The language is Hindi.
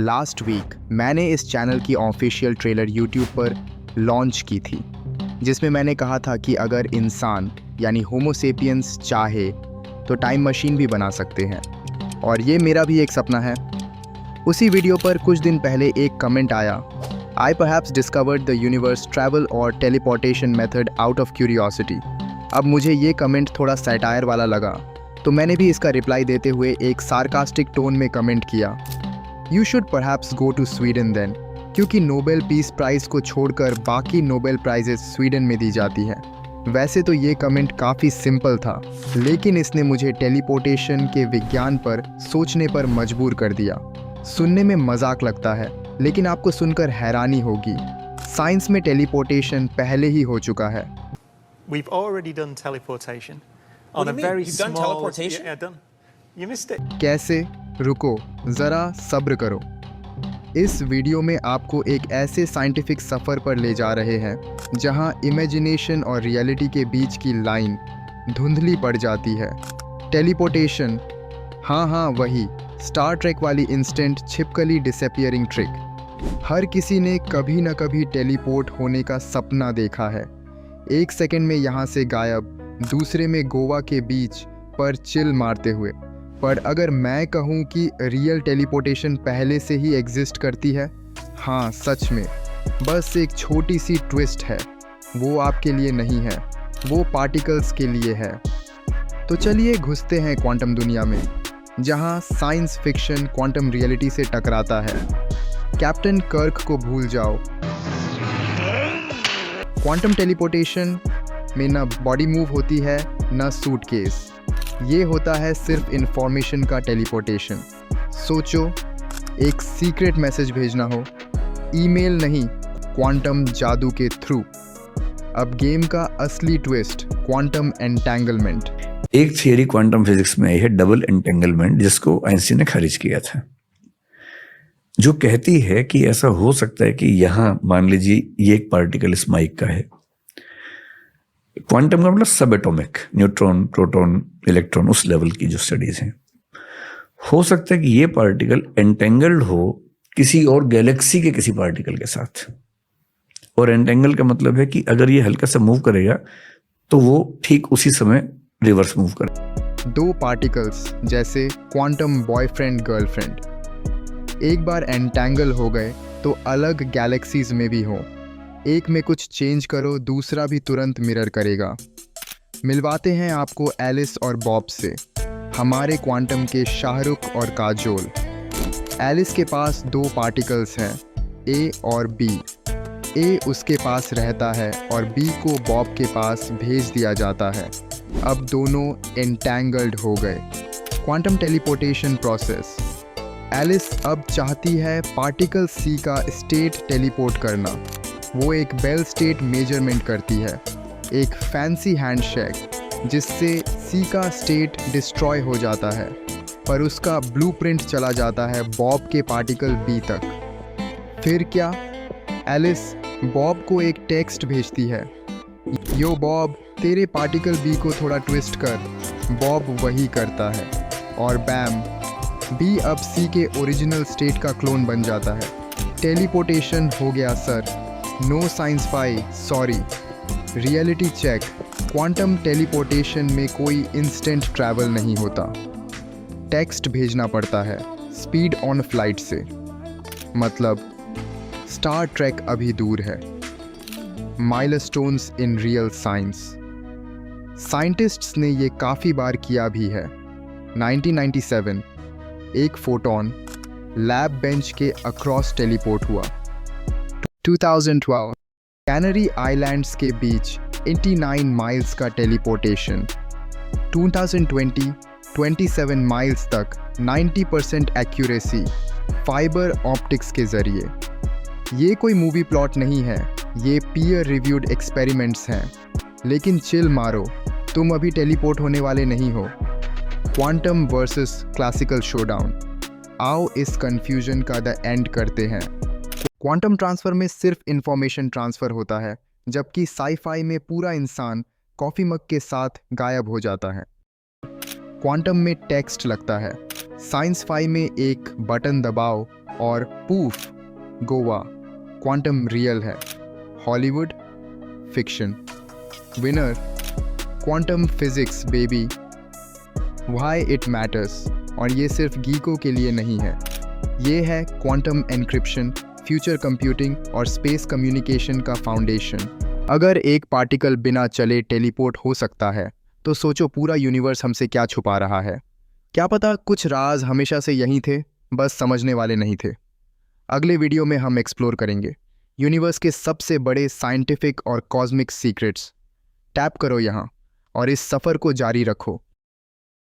लास्ट वीक मैंने इस चैनल की ऑफिशियल ट्रेलर यूट्यूब पर लॉन्च की थी, जिसमें मैंने कहा था कि अगर इंसान यानी होमो सेपियंस चाहे तो टाइम मशीन भी बना सकते हैं, और ये मेरा भी एक सपना है। उसी वीडियो पर कुछ दिन पहले एक कमेंट आया, I perhaps discovered the universe travel और teleportation method out of curiosity. अब मुझे ये कमेंट थोड़ा सैटायर वाला लगा, तो मैंने भी इसका रिप्लाई देते हुए एक सार्कास्टिक टोन में कमेंट किया, you should perhaps go to Sweden then, क्योंकि नोबेल पीस प्राइज़ को छोड़कर बाकी नोबेल प्राइजेस स्वीडन में दी जाती हैं। वैसे तो ये कमेंट काफ़ी सिंपल था, लेकिन इसने मुझे टेलीपोर्टेशन के विज्ञान पर सोचने पर मजबूर कर दिया। सुनने में मजाक लगता है, लेकिन आपको सुनकर हैरानी होगी, साइंस में टेलीपोर्टेशन पहले ही हो चुका है। We've already done teleportation What on do a you mean? very You've done small. teleportation? Yeah, done. You missed it. कैसे? रुको, ज़रा सब्र करो। इस वीडियो में आपको एक ऐसे साइंटिफिक सफ़र पर ले जा रहे हैं जहां इमेजिनेशन और रियलिटी के बीच की लाइन धुंधली पड़ जाती है। टेलीपोर्टेशन, हाँ वही स्टार ट्रेक वाली इंस्टेंट छिपकली डिसअपियरिंग ट्रिक। हर किसी ने कभी न कभी टेलीपोर्ट होने का सपना देखा है। एक सेकंड में यहाँ से गायब, दूसरे में गोवा के बीच पर चिल मारते हुए। पर अगर मैं कहूँ कि रियल टेलीपोर्टेशन पहले से ही एग्जिस्ट करती है, हाँ सच में, बस एक छोटी सी ट्विस्ट है। वो आपके लिए नहीं है, वो पार्टिकल्स के लिए है। तो चलिए घुसते हैं क्वांटम दुनिया में, जहाँ साइंस फिक्शन क्वांटम रियलिटी से टकराता है। कैप्टन कर्क को भूल जाओ। क्वांटम टेलीपोर्टेशन में न बॉडी मूव होती है, न सूटकेस। ये होता है सिर्फ इंफॉर्मेशन का टेलीपोर्टेशन। सोचो, एक सीक्रेट मैसेज भेजना हो, ईमेल नहीं, क्वांटम जादू के थ्रू। अब गेम का असली ट्विस्ट, क्वांटम एंटेंगलमेंट। एक थियरी क्वांटम फिजिक्स में आई है, डबल एंटेंगलमेंट, जिसको आइंस्टीन ने खारिज किया था, जो कहती है कि ऐसा हो सकता है कि यहां मान लीजिए ये एक पार्टिकल इस माइक का है। क्वांटम का मतलब सब एटॉमिक, न्यूट्रॉन, प्रोटॉन, इलेक्ट्रॉन, उस लेवल की जो स्टडीज हैं। हो सकता है कि ये पार्टिकल एंटेंगल्ड हो किसी और गैलेक्सी के किसी पार्टिकल के साथ, और एंटेंगल का मतलब है कि अगर ये हल्का सा मूव करेगा तो वो ठीक उसी समय रिवर्स मूव करे। दो पार्टिकल्स जैसे क्वांटम बॉयफ्रेंड गर्लफ्रेंड, एक बार एंटेंगल हो गए तो अलग गैलेक्सीज में भी हो। एक में कुछ चेंज करो, दूसरा भी तुरंत मिरर करेगा। मिलवाते हैं आपको एलिस और बॉब से, हमारे क्वांटम के शाहरुख और काजोल। एलिस के पास दो पार्टिकल्स हैं, ए और बी। ए उसके पास रहता है और बी को बॉब के पास भेज दिया जाता है। अब दोनों एंटेंगल्ड हो गए। Quantum teleportation process. एलिस अब चाहती है पार्टिकल सी का स्टेट टेलीपोर्ट करना। वो एक बेल स्टेट मेजरमेंट करती है, एक फैंसी हैंडशेक, जिससे सी का स्टेट डिस्ट्रॉय हो जाता है, पर उसका ब्लूप्रिंट चला जाता है बॉब के पार्टिकल बी तक। फिर क्या? एलिस बॉब को एक टेक्स्ट भेजती है, यो बॉब, तेरे पार्टिकल बी को थोड़ा ट्विस्ट कर। बॉब वही करता है, और बैम, बी अब सी के ओरिजिनल स्टेट का क्लोन बन जाता है। टेलीपोर्टेशन हो गया sir. No science fi, sorry. Reality check, quantum teleportation में कोई इंस्टेंट ट्रैवल नहीं होता। टेक्स्ट भेजना पड़ता है, स्पीड ऑन फ्लाइट से। मतलब स्टार ट्रेक अभी दूर है। Milestones in real science. Scientists ने ये काफ़ी बार किया भी है। 1997 एक फोटॉन लैब बेंच के अक्रॉस टेलीपोर्ट हुआ। 2012 कैनरी आइलैंड्स के बीच 89 माइल्स का टेलीपोर्टेशन। 2020 27 माइल्स तक 90% एक्यूरेसी फाइबर ऑप्टिक्स के ज़रिए। ये कोई मूवी प्लॉट नहीं है, ये पीयर रिव्यूड एक्सपेरिमेंट्स हैं। लेकिन चिल मारो, तुम अभी टेलीपोर्ट होने वाले नहीं हो। Quantum versus classical showdown. आओ इस कन्फ्यूजन का द एंड करते हैं। क्वांटम ट्रांसफ़र में सिर्फ इंफॉर्मेशन ट्रांसफ़र होता है, जबकि साई-फाई में पूरा इंसान कॉफ़ी मग के साथ गायब हो जाता है। क्वांटम में टेक्स्ट लगता है, साइंस फाई में एक बटन दबाओ और पूफ गोवा क्वांटम रियल है, Hollywood fiction. Winner quantum physics baby, why it matters. और ये सिर्फ गीकों के लिए नहीं है, ये है क्वांटम एन्क्रिप्शन, फ्यूचर कंप्यूटिंग और स्पेस कम्युनिकेशन का फाउंडेशन। अगर एक पार्टिकल बिना चले टेलीपोर्ट हो सकता है तो सोचो पूरा यूनिवर्स हमसे क्या छुपा रहा है। क्या पता कुछ राज हमेशा से यहीं थे, बस समझने वाले नहीं थे। अगले वीडियो में हम एक्सप्लोर करेंगे यूनिवर्स के सबसे बड़े साइंटिफिक और कॉस्मिक सीक्रेट्स। टैप करो यहाँ और इस सफ़र को जारी रखो।